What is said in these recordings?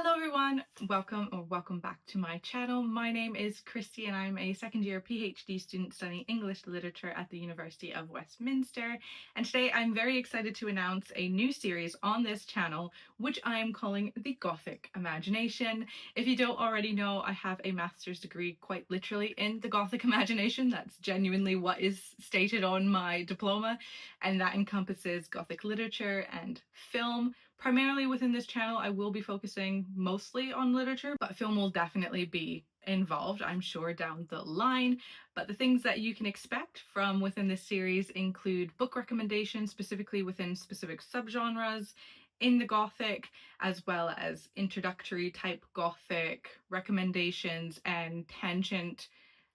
Hello everyone, welcome back to my channel. My name is Christy and I'm a second year PhD student studying English literature at the University of Westminster, and today I'm very excited to announce a new series on this channel which I am calling the Gothic Imagination. If you don't already know, I have a master's degree quite literally in the Gothic Imagination. That's genuinely what is stated on my diploma, and that encompasses Gothic literature and film. Primarily within this channel, I will be focusing mostly on literature, but film will definitely be involved, I'm sure, down the line. But the things that you can expect from within this series include book recommendations, specifically within specific subgenres in the Gothic, as well as introductory type Gothic recommendations and tangent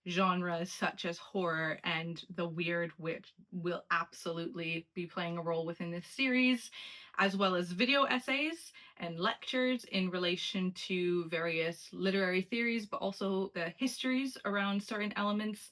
genres such as horror and the weird, which will absolutely be playing a role within this series, as well as video essays and lectures in relation to various literary theories, but also the histories around certain elements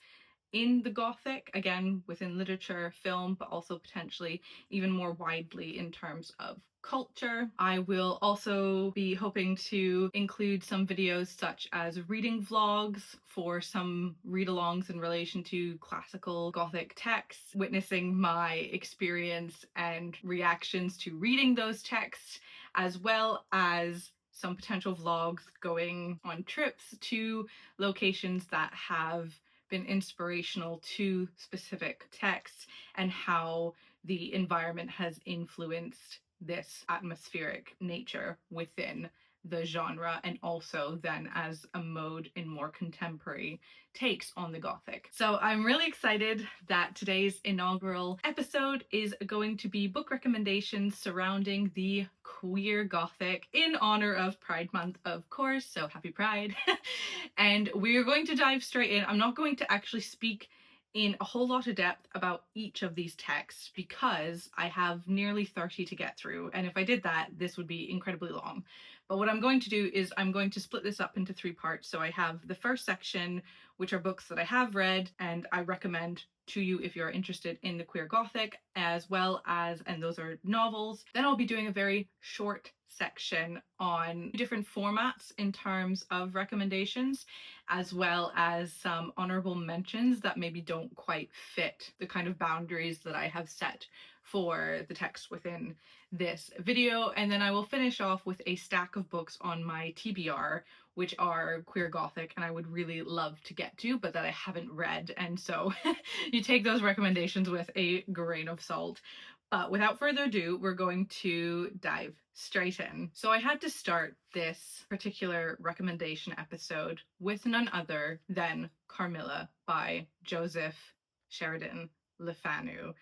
in the Gothic, again within literature, film, but also potentially even more widely in terms of culture. I will also be hoping to include some videos such as reading vlogs for some read-alongs in relation to classical Gothic texts, witnessing my experience and reactions to reading those texts, as well as some potential vlogs going on trips to locations that have been inspirational to specific texts and how the environment has influenced this atmospheric nature within the genre, and also then as a mode in more contemporary takes on the Gothic. So I'm really excited that today's inaugural episode is going to be book recommendations surrounding the queer Gothic in honor of Pride Month, of course, so happy Pride. And we're going to dive straight in. I'm not going to actually speak in a whole lot of depth about each of these texts because I have nearly 30 to get through, and if I did that, this would be incredibly long. But what I'm going to do is I'm going to split this up into 3 parts. So I have the first section, which are books that I have read and I recommend to you if you're interested in the queer Gothic, as well as, and those are novels. Then I'll be doing a very short section on different formats in terms of recommendations, as well as some honorable mentions that maybe don't quite fit the kind of boundaries that I have set for the text within this video. And then I will finish off with a stack of books on my TBR, which are queer Gothic and I would really love to get to, but that I haven't read. And so you take those recommendations with a grain of salt. But without further ado, we're going to dive straight in. So I had to start this particular recommendation episode with none other than Carmilla by Joseph Sheridan Le Fanu.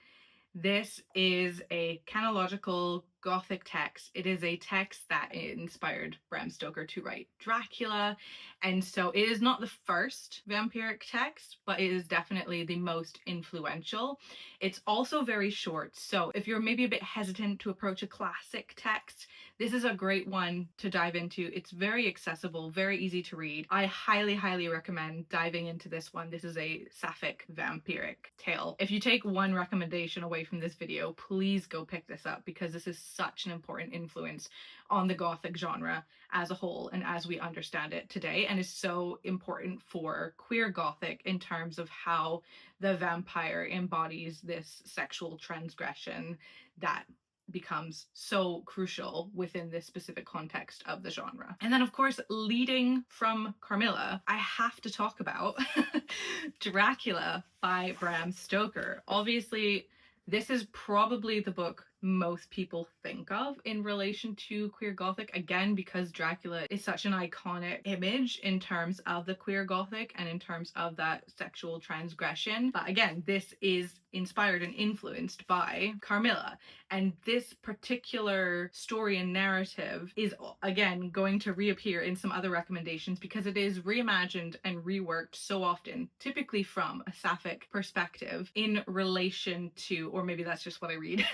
This is a canological Gothic text. It is a text that inspired Bram Stoker to write Dracula, and so it is not the first vampiric text, but it is definitely the most influential. It's also very short, so if you're maybe a bit hesitant to approach a classic text, this is a great one to dive into. It's very accessible, very easy to read. I highly recommend diving into this one. This is a sapphic vampiric tale. If you take one recommendation away from this video, please go pick this up because this is such an important influence on the Gothic genre as a whole and as we understand it today, and is so important for queer Gothic in terms of how the vampire embodies this sexual transgression that becomes so crucial within this specific context of the genre. And then of course, leading from Carmilla, I have to talk about Dracula by Bram Stoker. Obviously, this is probably the book most people think of in relation to queer Gothic, again because Dracula is such an iconic image in terms of the queer Gothic and in terms of that sexual transgression. But again, this is inspired and influenced by Carmilla, and this particular story and narrative is again going to reappear in some other recommendations because it is reimagined and reworked so often, typically from a sapphic perspective in relation to, or maybe that's just what I read,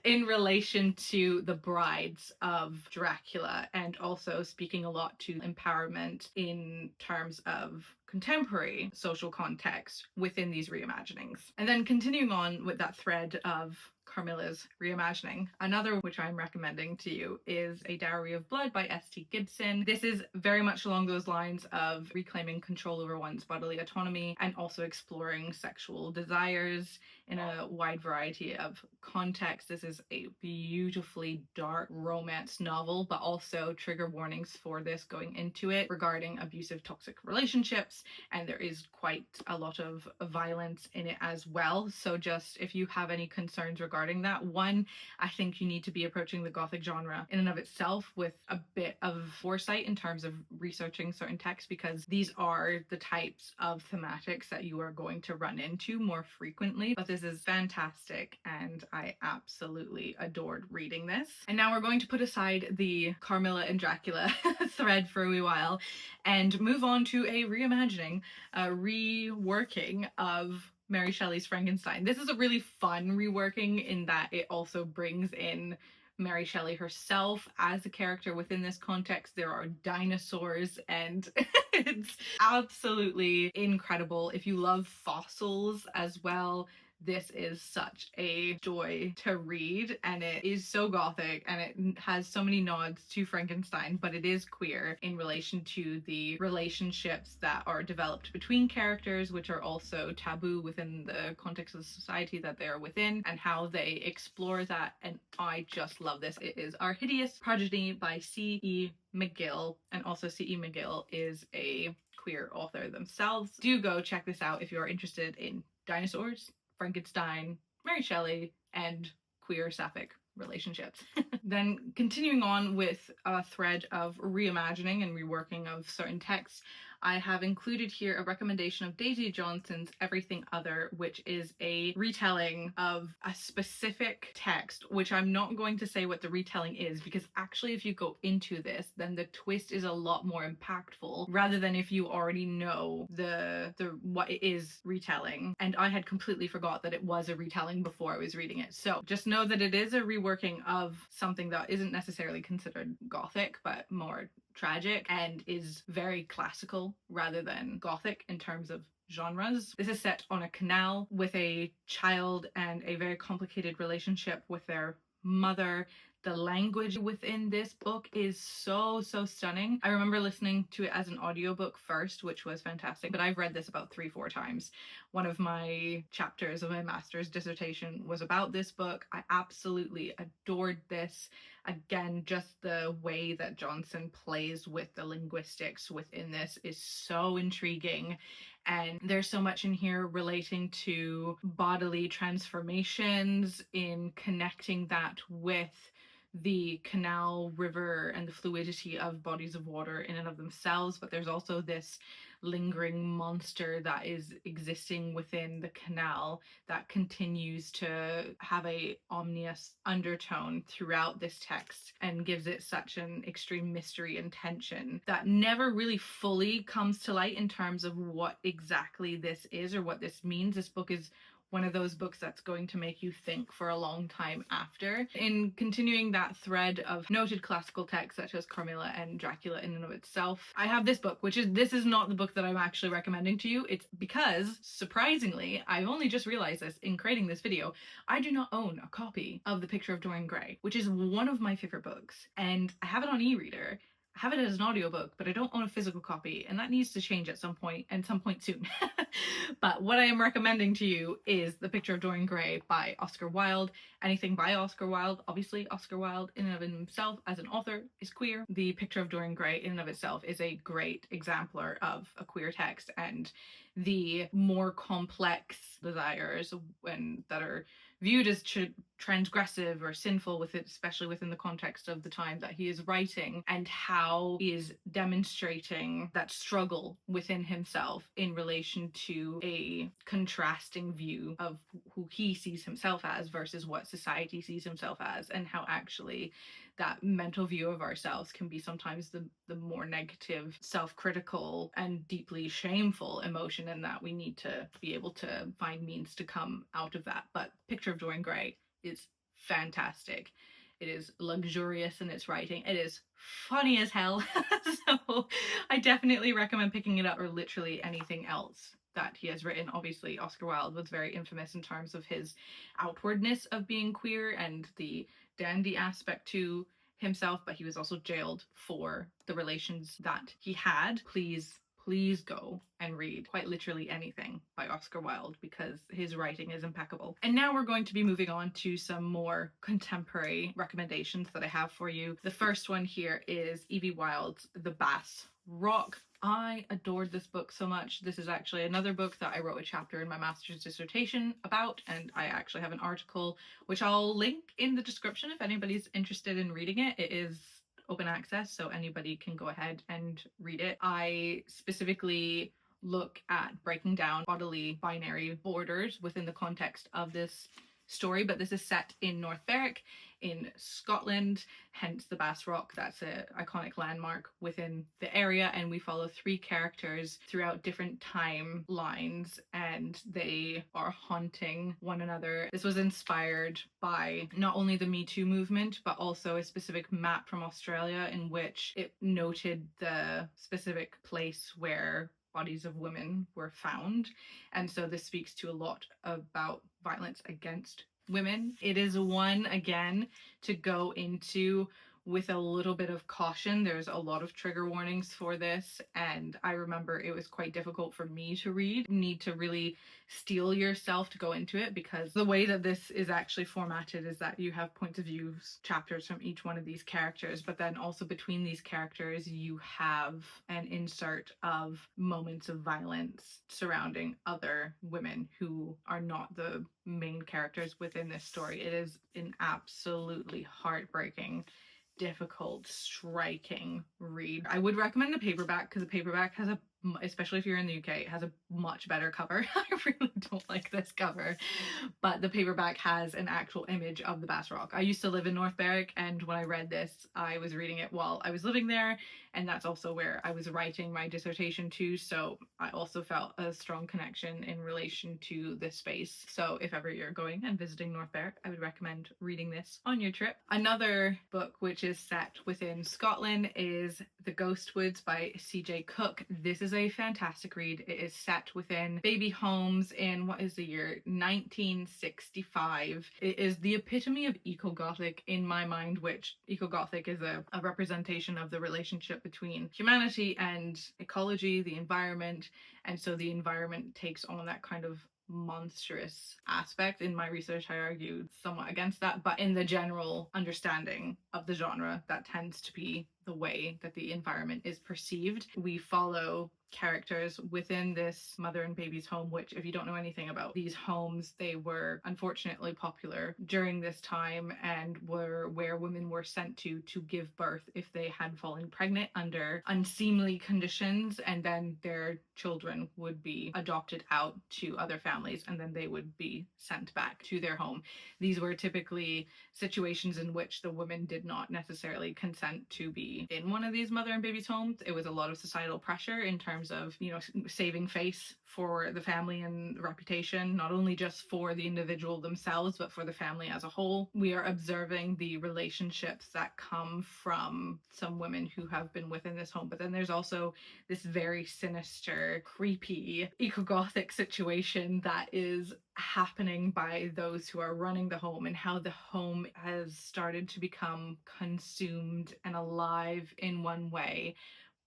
in relation to the brides of Dracula, and also speaking a lot to empowerment in terms of contemporary social context within these reimaginings. And then continuing on with that thread of Carmilla's reimagining. Another which I'm recommending to you is A Dowry of Blood by S.T. Gibson. This is very much along those lines of reclaiming control over one's bodily autonomy and also exploring sexual desires in a wide variety of contexts. This is a beautifully dark romance novel, but also trigger warnings for this going into it regarding abusive toxic relationships, and there is quite a lot of violence in it as well. So just if you have any concerns regarding that, one, I think you need to be approaching the Gothic genre in and of itself with a bit of foresight in terms of researching certain texts, because these are the types of thematics that you are going to run into more frequently. But this is fantastic and I absolutely adored reading this. And now we're going to put aside the Carmilla and Dracula thread for a wee while and move on to a reimagining, a reworking of Mary Shelley's Frankenstein. This is a really fun reworking in that it also brings in Mary Shelley herself as a character within this context. There are dinosaurs and it's absolutely incredible. If you love fossils as well, this is such a joy to read, and it is so gothic and it has so many nods to Frankenstein, but it is queer in relation to the relationships that are developed between characters, which are also taboo within the context of society that they are within, and how they explore that. And I just love this. It is Our Hideous Progeny by C.E. McGill, and also C.E. McGill is a queer author themselves. Do go check this out if you're interested in dinosaurs, Frankenstein, Mary Shelley, and queer sapphic relationships. Then continuing on with a thread of reimagining and reworking of certain texts, I have included here a recommendation of Daisy Johnson's Everything Other, which is a retelling of a specific text, which I'm not going to say what the retelling is, because actually if you go into this, then the twist is a lot more impactful rather than if you already know the what it is retelling. And I had completely forgot that it was a retelling before I was reading it. So just know that it is a reworking of something that isn't necessarily considered gothic, but more tragic, and is very classical rather than gothic in terms of genres. This is set on a canal with a child and a very complicated relationship with their mother. The language within this book is so stunning. I remember listening to it as an audiobook first, which was fantastic, but I've read this about 3-4 times. One of my chapters of my master's dissertation was about this book. I absolutely adored this. Again, just the way that Johnson plays with the linguistics within this is so intriguing. And there's so much in here relating to bodily transformations, in connecting that with the canal river and the fluidity of bodies of water in and of themselves, but there's also this lingering monster that is existing within the canal that continues to have a ominous undertone throughout this text and gives it such an extreme mystery and tension that never really fully comes to light in terms of what exactly this is or what this means. This book is one of those books that's going to make you think for a long time after. In continuing that thread of noted classical texts such as Carmilla and Dracula in and of itself, I have this book, this is not the book that I'm actually recommending to you. It's because, surprisingly, I've only just realized this in creating this video, I do not own a copy of The Picture of Dorian Gray, which is one of my favorite books, and I have it on e-reader. I have it as an audiobook, but I don't own a physical copy, and that needs to change at some point, and some point soon. But what I am recommending to you is The Picture of Dorian Gray by Oscar Wilde. Anything by Oscar Wilde, obviously Oscar Wilde in and of himself as an author is queer. The Picture of Dorian Gray in and of itself is a great exemplar of a queer text, and the more complex desires that are viewed as transgressive or sinful with it, especially within the context of the time that he is writing, and how he is demonstrating that struggle within himself in relation to a contrasting view of who he sees himself as versus what society sees himself as, and how actually that mental view of ourselves can be sometimes the more negative, self-critical, and deeply shameful emotion, and that we need to be able to find means to come out of that. But Picture of Dorian Gray is fantastic. It is luxurious in its writing. It is funny as hell. So I definitely recommend picking it up, or literally anything else that he has written. Obviously, Oscar Wilde was very infamous in terms of his outwardness of being queer and the dandy aspect to himself, but he was also jailed for the relations that he had. Please go and read quite literally anything by Oscar Wilde because his writing is impeccable. And now we're going to be moving on to some more contemporary recommendations that I have for you. The first one here is Evie Wyld's The Bass Rock. I adored this book so much. This is actually another book that I wrote a chapter in my master's dissertation about, and I actually have an article which I'll link in the description if anybody's interested in reading it. It is open access, so anybody can go ahead and read it. I specifically look at breaking down bodily binary borders within the context of this story, but this is set in North Berwick in Scotland, hence the Bass Rock. That's an iconic landmark within the area, and we follow 3 characters throughout different timelines, and they are haunting one another. This was inspired by not only the Me Too movement, but also a specific map from Australia in which it noted the specific place where bodies of women were found. And so this speaks to a lot about violence against women. It is one, again, to go into with a little bit of caution. There's a lot of trigger warnings for this, and I remember it was quite difficult for me to read. You need to really steel yourself to go into it, because the way that this is actually formatted is that you have point of views chapters from each one of these characters, but then also between these characters you have an insert of moments of violence surrounding other women who are not the main characters within this story. It is an absolutely heartbreaking, difficult, striking read. I would recommend the paperback because the paperback has especially if you're in the UK, it has a much better cover. I really don't like this cover, but the paperback has an actual image of the Bass Rock. I used to live in North Berwick, and when I read this, I was reading it while I was living there, and that's also where I was writing my dissertation too, so I also felt a strong connection in relation to this space. So if ever you're going and visiting North Berwick, I would recommend reading this on your trip. Another book which is set within Scotland is The Ghost Woods by C.J. Cook. This is a fantastic read. It is set within baby homes in, what is the year, 1965. It is the epitome of eco-Gothic in my mind, which eco-Gothic is a representation of the relationship between humanity and ecology, the environment, and so the environment takes on that kind of monstrous aspect. In my research, I argued somewhat against that, but in the general understanding of the genre, that tends to be the way that the environment is perceived. We follow characters within this mother and baby's home, which, if you don't know anything about these homes, they were unfortunately popular during this time and were where women were sent to give birth if they had fallen pregnant under unseemly conditions, and then their children would be adopted out to other families and then they would be sent back to their home. These were typically situations in which the women did not necessarily consent to be in one of these mother and baby's homes. It was a lot of societal pressure in terms of, you know, saving face for the family and reputation, not only just for the individual themselves, but for the family as a whole. We are observing the relationships that come from some women who have been within this home. But then there's also this very sinister, creepy, eco-Gothic situation that is happening by those who are running the home, and how the home has started to become consumed and alive in one way.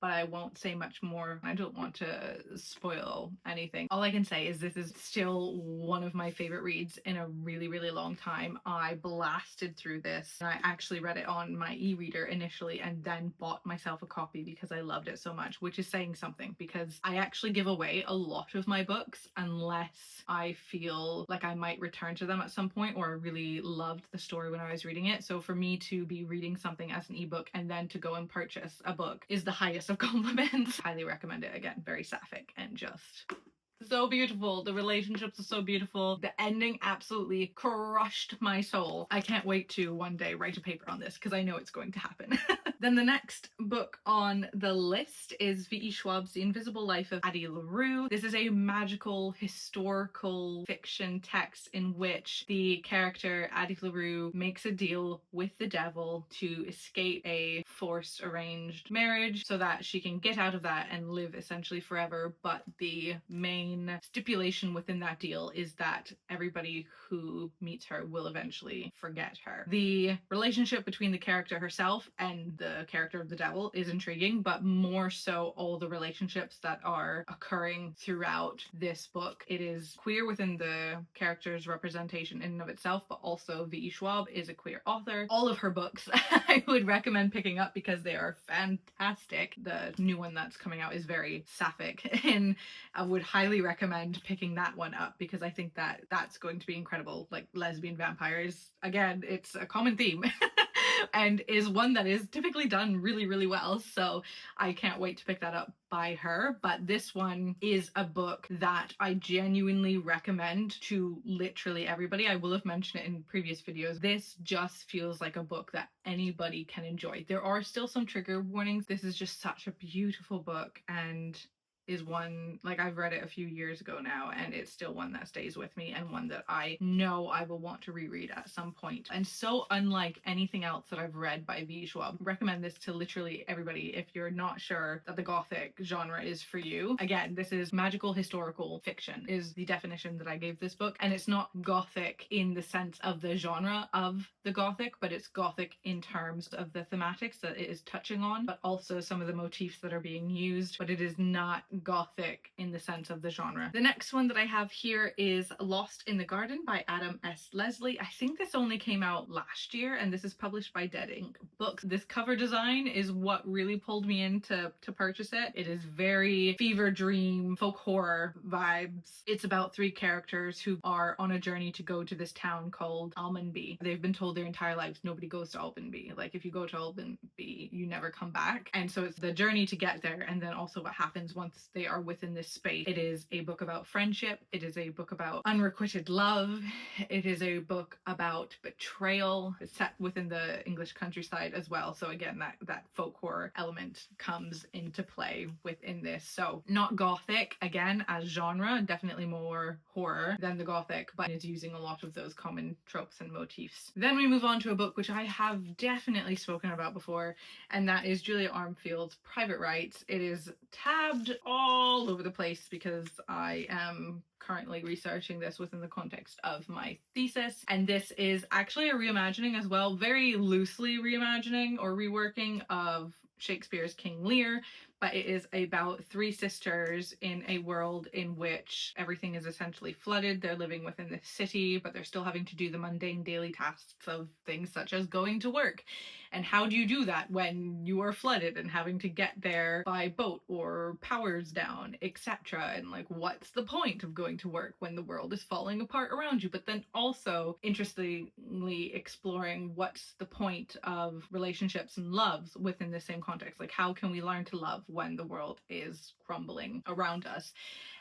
But I won't say much more. I don't want to spoil anything. All I can say is this is still one of my favorite reads in a really, really long time. I blasted through this. I actually read it on my e-reader initially and then bought myself a copy because I loved it so much, which is saying something, because I actually give away a lot of my books unless I feel like I might return to them at some point or really loved the story when I was reading it. So for me to be reading something as an ebook and then to go and purchase a book is the highest of compliments. Highly recommend it. Again, very sapphic and just so beautiful. The relationships are so beautiful. The ending absolutely crushed my soul. I can't wait to one day write a paper on this because I know it's going to happen. Then the next book on the list is V.E. Schwab's The Invisible Life of Addie LaRue. This is a magical historical fiction text in which the character Addie LaRue makes a deal with the devil to escape a forced arranged marriage so that she can get out of that and live essentially forever. But the main main stipulation within that deal is that everybody who meets her will eventually forget her. The relationship between the character herself and the character of the devil is intriguing, but more so all the relationships that are occurring throughout this book. It is queer within the character's representation in and of itself, but also V.E. Schwab is a queer author. All of her books I would recommend picking up because they are fantastic. The new one that's coming out is very sapphic, and I would highly recommend picking that one up because I think that that's going to be incredible. Like lesbian vampires, again, it's a common theme. And is one that is typically done really, really well. So I can't wait to pick that up by her. But this one is a book that I genuinely recommend to literally everybody. I will have mentioned it in previous videos. This just feels like a book that anybody can enjoy. There are still some trigger warnings. This is just such a beautiful book, and is one, like, I've read it a few years ago now, and it's still one that stays with me and one that I know I will want to reread at some point. And so unlike anything else that I've read by V. Schwab, recommend this to literally everybody if you're not sure that the Gothic genre is for you. Again, this is magical historical fiction is the definition that I gave this book, and it's not Gothic in the sense of the genre of the Gothic, but it's Gothic in terms of the thematics that it is touching on, but also some of the motifs that are being used, but it is not Gothic in the sense of the genre. The next one that I have here is Lost in the Garden by Adam S. Leslie. I think this only came out last year, and this is published by Dead Ink Books. This cover design is what really pulled me in to purchase it. It is very fever dream, folk horror vibes. It's about three characters who are on a journey to go to this town called Almonby. They've been told their entire lives nobody goes to Almonby. Like, if you go to Almonby, you never come back. And so it's the journey to get there, and then also what happens once they are within this space. It is a book about friendship. It is a book about unrequited love. It is a book about betrayal. It's set within the English countryside as well. So again, that folk horror element comes into play within this. So not Gothic, again, as genre, definitely more horror than the Gothic, but is using a lot of those common tropes and motifs. Then we move on to a book which I have definitely spoken about before, and that is Julia Armfield's Private Rights. It is tabbed all over the place because I am currently researching this within the context of my thesis, and this is actually a reimagining as well, very loosely reimagining or reworking of Shakespeare's King Lear, but it is about three sisters in a world in which everything is essentially flooded. They're living within this city, but they're still having to do the mundane daily tasks of things such as going to work. And how do you do that when you are flooded and having to get there by boat or powers down, etc.? And like, what's the point of going to work when the world is falling apart around you? But then also, interestingly, exploring what's the point of relationships and loves within the same context. Like, how can we learn to love when the world is crumbling around us?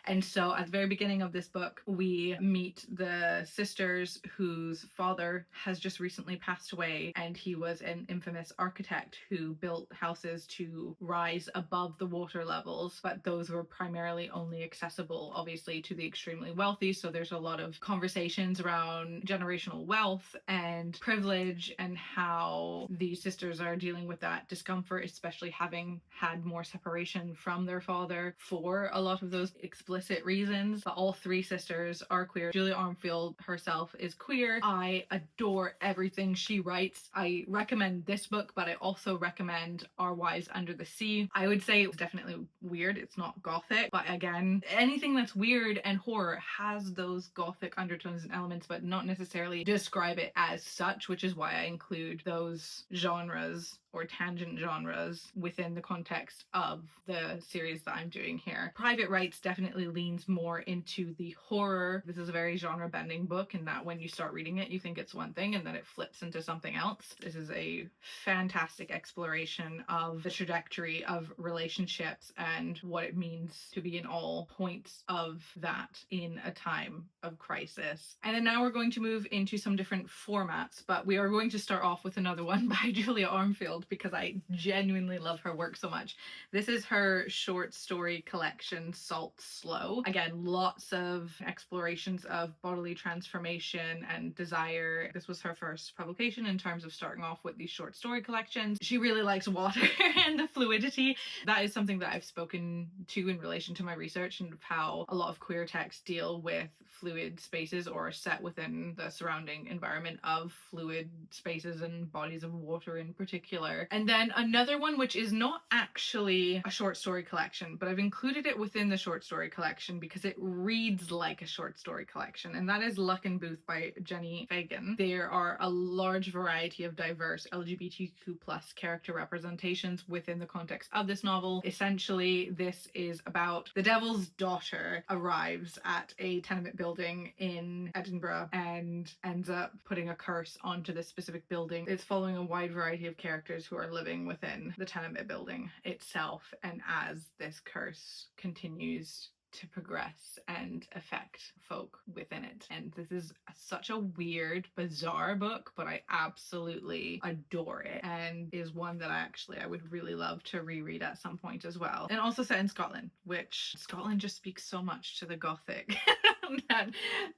And so at the very beginning of this book, we meet the sisters whose father has just recently passed away, and he was an infamous architect who built houses to rise above the water levels, but those were primarily only accessible, obviously, to the extremely wealthy. So there's a lot of conversations around generational wealth and privilege and how these sisters are dealing with that discomfort, especially having had more separation from their father for a lot of those explicit reasons. But all three sisters are queer. Julia Armfield herself is queer. I adore everything she writes. I recommend this book, but I also recommend Our Wives Under the Sea. I would say it's definitely weird. It's not Gothic, but again, anything that's weird and horror has those Gothic undertones and elements, but not necessarily describe it as such, which is why I include those genres or tangent genres within the context of the series that I'm doing here. Private Rights definitely leans more into the horror. This is a very genre bending book, and that when you start reading it, you think it's one thing and then it flips into something else. This is a fantastic exploration of the trajectory of relationships and what it means to be in all points of that in a time of crisis. And then now we're going to move into some different formats, but we are going to start off with another one by Julia Armfield world because I genuinely love her work so much. This is her short story collection, Salt Slow. Again, lots of explorations of bodily transformation and desire. This was her first publication in terms of starting off with these short story collections. She really likes water and the fluidity. That is something that I've spoken to in relation to my research and how a lot of queer texts deal with fluid spaces or are set within the surrounding environment of fluid spaces and bodies of water in particular. And then another one which is not actually a short story collection, but I've included it within the short story collection because it reads like a short story collection, and that is Luck and Booth by Jenny Fagan. There are a large variety of diverse LGBTQ plus character representations within the context of this novel. Essentially, this is about the devil's daughter arrives at a tenement building in Edinburgh and ends up putting a curse onto this specific building. It's following a wide variety of characters who are living within the tenement building itself, and as this curse continues to progress and affect folk within it. And this is such a weird, bizarre book, but I absolutely adore it, and is one that I would really love to reread at some point as well. And also set in Scotland, which Scotland just speaks so much to the Gothic that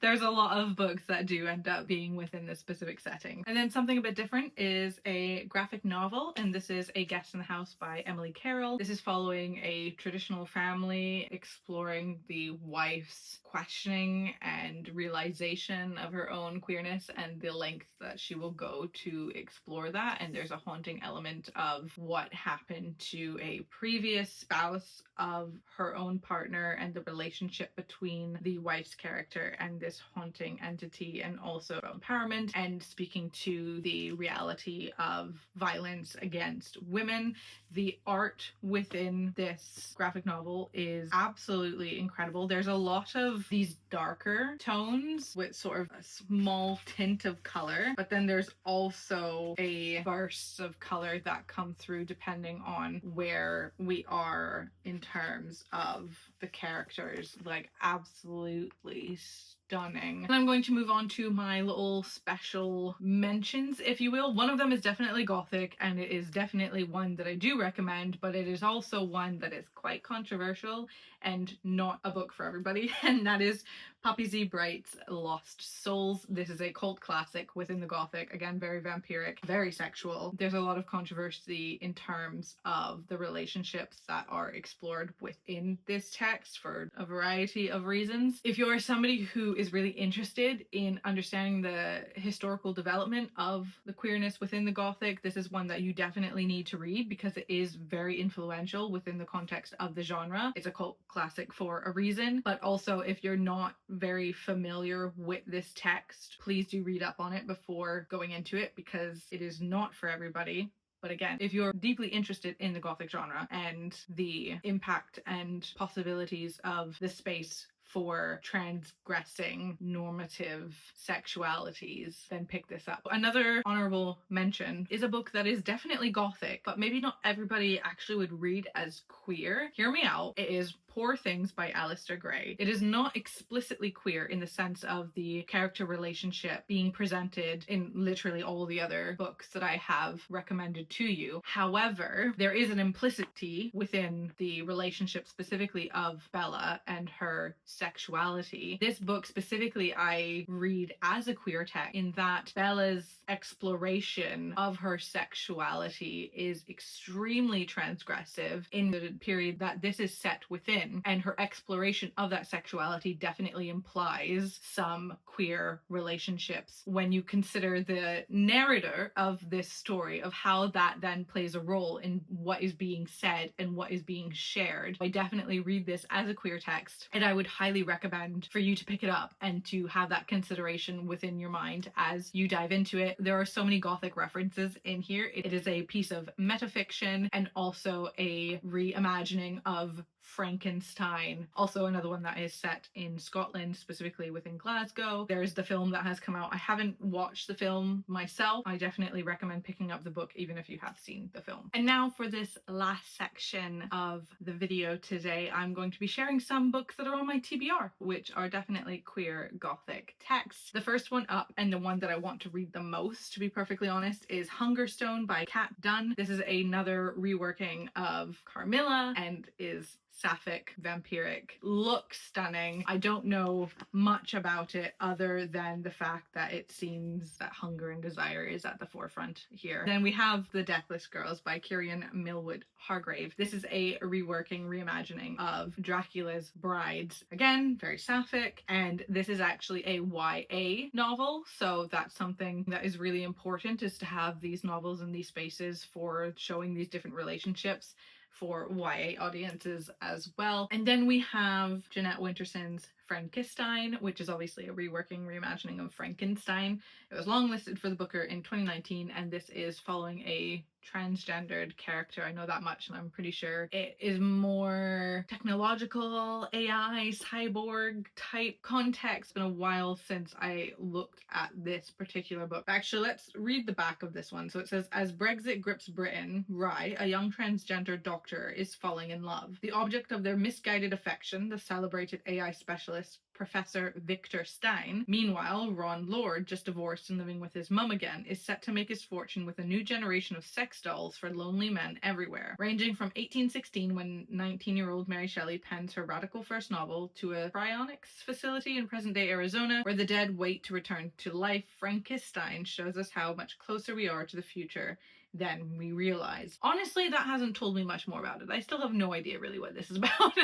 there's a lot of books that do end up being within this specific setting. And then something a bit different is a graphic novel, and this is A Guest in the House by Emily Carroll. This is following a traditional family exploring the wife's questioning and realization of her own queerness and the length that she will go to explore that. And there's a haunting element of what happened to a previous spouse of her own partner and the relationship between the wife's character and this haunting entity, and also empowerment and speaking to the reality of violence against women. The art within this graphic novel is absolutely incredible. There's a lot of these darker tones with sort of a small tint of color, but then there's also a bursts of color that come through depending on where we are in terms of the characters. Like, absolutely stunning. And I'm going to move on to my little special mentions, if you will. One of them is definitely Gothic, and it is definitely one that I do recommend, but it is also one that is quite controversial and not a book for everybody, and that is Poppy Z. Bright's Lost Souls. This is a cult classic within the Gothic. Again, very vampiric, very sexual. There's a lot of controversy in terms of the relationships that are explored within this text for a variety of reasons. If you're somebody who is really interested in understanding the historical development of the queerness within the Gothic, this is one that you definitely need to read because it is very influential within the context of the genre. It's a cult classic for a reason, but also if you're not very familiar with this text, please do read up on it before going into it because it is not for everybody. But again, if you're deeply interested in the Gothic genre and the impact and possibilities of the space for transgressing normative sexualities, then pick this up. Another honorable mention is a book that is definitely Gothic, but maybe not everybody actually would read as queer. Hear me out. It is Poor Things by Alistair Gray. It is not explicitly queer in the sense of the character relationship being presented in literally all the other books that I have recommended to you. However, there is an implicity within the relationship specifically of Bella and her sexuality. This book specifically I read as a queer text in that Bella's exploration of her sexuality is extremely transgressive in the period that this is set within, and her exploration of that sexuality definitely implies some queer relationships when you consider the narrator of this story, of how that then plays a role in what is being said and what is being shared. I definitely read this as a queer text, and I would highly recommend for you to pick it up and to have that consideration within your mind as you dive into it. There are so many Gothic references in here. It is a piece of metafiction and also a reimagining of Frankenstein. Also another one that is set in Scotland, specifically within Glasgow. There's the film that has come out. I haven't watched the film myself. I definitely recommend picking up the book even if you have seen the film. And now for this last section of the video today, I'm going to be sharing some books that are on my TBR TBR, which are definitely queer Gothic texts. The first one up, and the one that I want to read the most, to be perfectly honest, is Hungerstone by Kat Dunn. This is another reworking of Carmilla and is sapphic, vampiric, looks stunning. I don't know much about it other than the fact that it seems that hunger and desire is at the forefront here. Then we have The Deathless Girls by Kieran Millwood Hargrave. This is a reworking, reimagining of Dracula's Brides. Again, very sapphic, and this is actually a YA novel, so that's something that is really important, is to have these novels in these spaces for showing these different relationships for YA audiences as well. And then we have Jeanette Winterson's Frankenstein, which is obviously a reworking, reimagining of Frankenstein. It was longlisted for the Booker in 2019, and this is following a transgendered character. I know that much, and I'm pretty sure it is more technological, AI, cyborg type context. It's been a while since I looked at this particular book. Actually, let's read the back of this one. So it says, as Brexit grips Britain, Rye, a young transgender doctor, is falling in love. The object of their misguided affection, the celebrated AI specialist Professor Victor Stein. Meanwhile, Ron Lord, just divorced and living with his mum again, is set to make his fortune with a new generation of sex dolls for lonely men everywhere, ranging from 1816, when 19-year-old Mary Shelley pens her radical first novel, to a cryonics facility in present-day Arizona where the dead wait to return to life. Frankenstein shows us how much closer we are to the future than we realize. Honestly, that hasn't told me much more about it. I still have no idea really what this is about,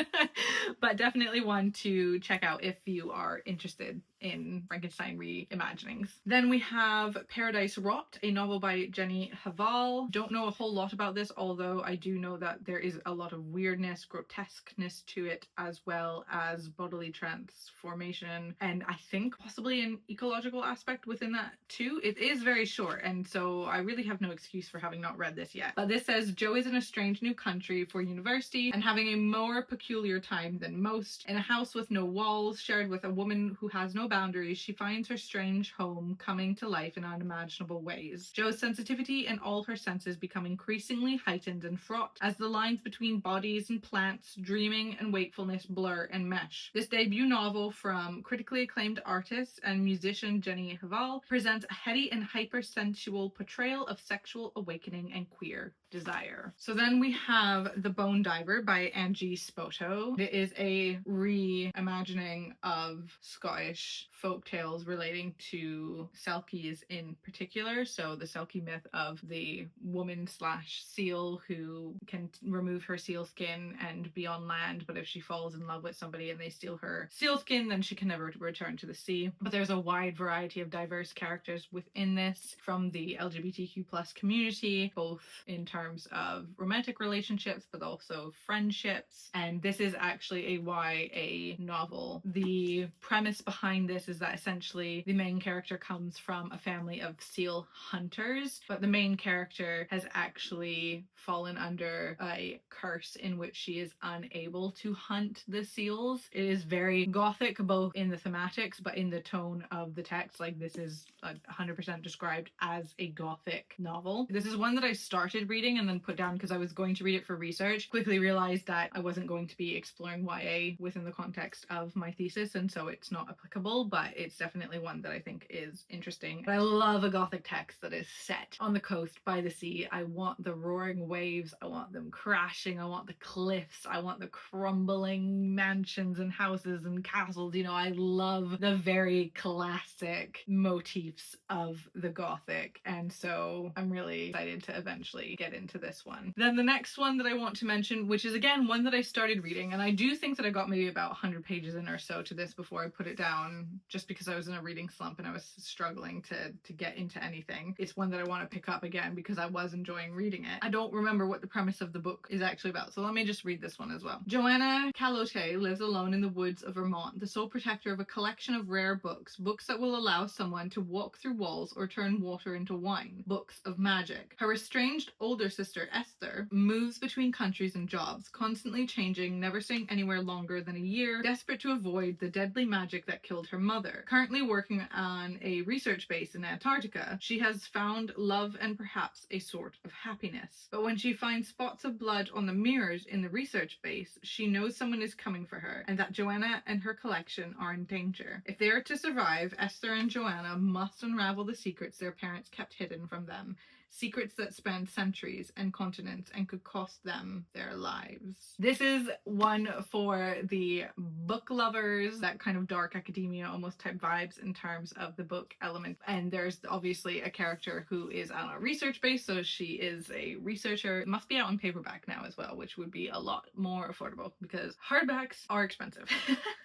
but definitely one to check out if you are interested in Frankenstein reimaginings. Then we have Paradise Rot, a novel by Jenny Haval. Don't know a whole lot about this, although I do know that there is a lot of weirdness, grotesqueness to it, as well as bodily transformation, and I think possibly an ecological aspect within that too. It is very short, and so I really have no excuse for having not read this yet. But this says, Jo is in a strange new country for university and having a more peculiar time than most. In a house with no walls, shared with a woman who has no boundaries, she finds her strange home coming to life in unimaginable ways. Jo's sensitivity and all her senses become increasingly heightened and fraught as the lines between bodies and plants, dreaming and wakefulness blur and mesh. This debut novel from critically acclaimed artist and musician Jenny Haval presents a heady and hypersensual portrayal of sexual awakening and queer desire. So then we have The Bone Diver by Angie Spoto. It is a reimagining of Scottish folk tales relating to Selkies in particular. So the Selkie myth of the woman slash seal who can remove her seal skin and be on land, but if she falls in love with somebody and they steal her seal skin, then she can never return to the sea. But there's a wide variety of diverse characters within this from the LGBTQ plus community, both in terms of romantic relationships but also friendships, and this is actually a YA novel. The premise behind this is that essentially the main character comes from a family of seal hunters, but the main character has actually fallen under a curse in which she is unable to hunt the seals. It is very gothic both in the thematics but in the tone of the text. Like, this is 100% described as a gothic novel. This is one that I started reading and then put down because I was going to read it for research. Quickly realized that I wasn't going to be exploring YA within the context of my thesis, and so it's not applicable, but it's definitely one that I think is interesting. But I love a gothic text that is set on the coast by the sea. I want the roaring waves, I want them crashing, I want the cliffs, I want the crumbling mansions and houses and castles. You know, I love the very classic motifs of the Gothic, and so I'm really excited to eventually get into this one. Then the next one that I want to mention, which is again one that I started reading, and I do think that I got maybe about 100 pages in or so to this before I put it down, just because I was in a reading slump and I was struggling to get into anything. It's one that I want to pick up again because I was enjoying reading it. I don't remember what the premise of the book is actually about, so let me just read this one as well. Joanna Calote lives alone in the woods of Vermont, the sole protector of a collection of rare books, books that will allow someone to walk through walls or turn water into wine, books of magic. Her estranged older sister Esther moves between countries and jobs, constantly changing, never staying anywhere longer than a year, desperate to avoid the deadly magic that killed her mother. Currently working on a research base in Antarctica, she has found love and perhaps a sort of happiness. But when she finds spots of blood on the mirrors in the research base, she knows someone is coming for her and that Joanna and her collection are in danger. If they are to survive, Esther and Joanna must unravel the secrets their parents kept hidden from them. Secrets that span centuries and continents and could cost them their lives. This is one for the book lovers, that kind of dark academia almost type vibes in terms of the book element. And there's obviously a character who is on a research base, so she is a researcher. It must be out in paperback now as well, which would be a lot more affordable because hardbacks are expensive.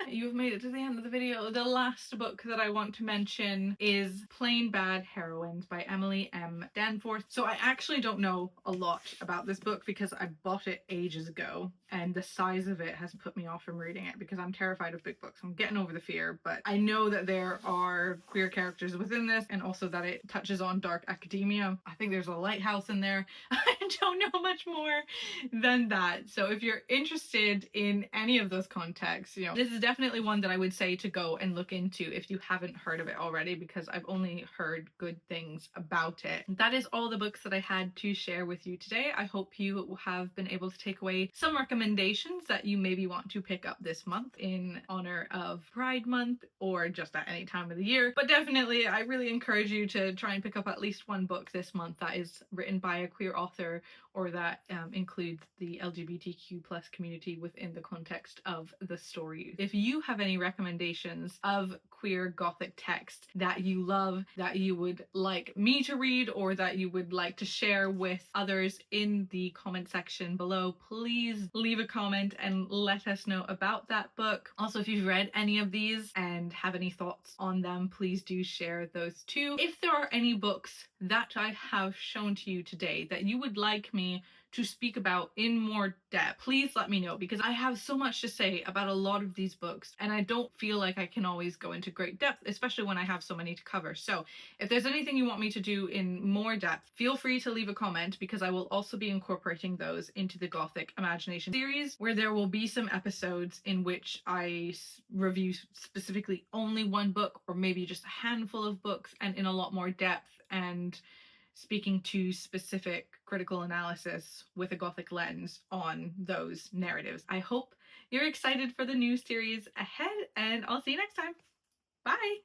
You've made it to the end of the video. The last book that I want to mention is Plain Bad Heroines by Emily M. Danforth. So I actually don't know a lot about this book because I bought it ages ago and the size of it has put me off from reading it because I'm terrified of big books. I'm getting over the fear, but I know that there are queer characters within this and also that it touches on dark academia. I think there's a lighthouse in there. I don't know much more than that. So if you're interested in any of those contexts, this is definitely one that I would say to go and look into if you haven't heard of it already, because I've only heard good things about it. That is all the books that I had to share with you today. I hope you have been able to take away some recommendations that you maybe want to pick up this month in honor of Pride Month or just at any time of the year. But definitely, I really encourage you to try and pick up at least one book this month that is written by a queer author or that includes the LGBTQ plus community within the context of the story. If you have any recommendations of queer Gothic text that you love, that you would like me to read, or that you would like to share with others in the comment section below, please leave a comment and let us know about that book. Also, if you've read any of these and have any thoughts on them, please do share those too. If there are any books that I have shown to you today that you would like me to speak about in more depth, please let me know, because I have so much to say about a lot of these books and I don't feel like I can always go into great depth, especially when I have so many to cover. So if there's anything you want me to do in more depth, feel free to leave a comment, because I will also be incorporating those into the Gothic Imagination series, where there will be some episodes in which I review specifically only one book or maybe just a handful of books and in a lot more depth and speaking to specific critical analysis with a Gothic lens on those narratives. I hope you're excited for the new series ahead, and I'll see you next time. Bye!